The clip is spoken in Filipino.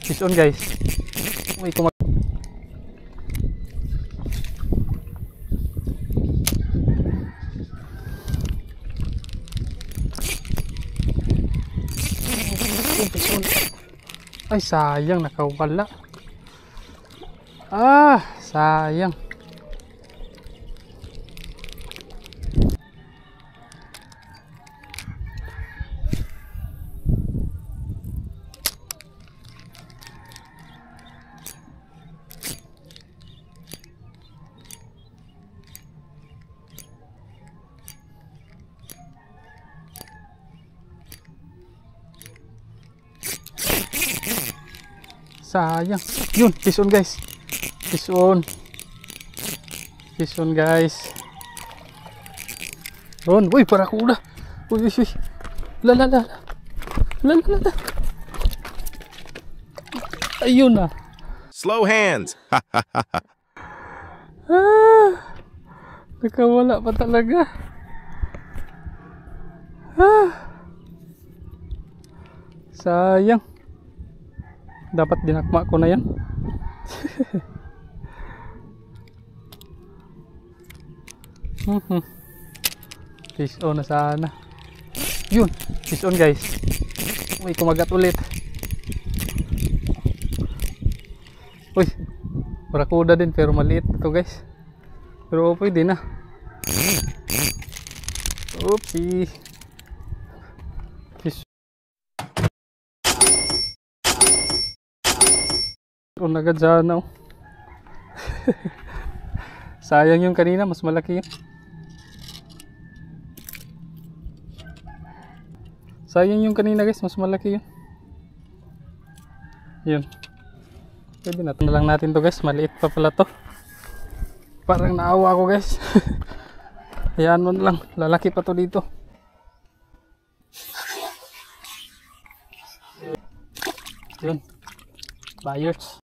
Fish on guys. Uy, ay sayang, nakawala. Sayang. Sayang. Yun, fish on guys. Fish on. Fish on guys. Ron, uy, barakuda. Uy, uy, uy. La. Ayun na. Slow hands. Nakawala pa talaga. Sayang. Dapat dinakma ko na yan. Fish on na sana. Yun, fish on guys. Uy, kumagat ulit. Uy, barakuda din pero maliit ito guys. Pero pwede na. Oopsie. Fish on agad sana. Sayang yung kanina, mas malaki yun. Sayang yung kanina guys, mas malaki yun. Yun. Pwede na lang natin to guys, maliit pa pala to. Parang naawa ako guys. Hayaan mo na lang, lalaki pa to dito. Yun. Buyers.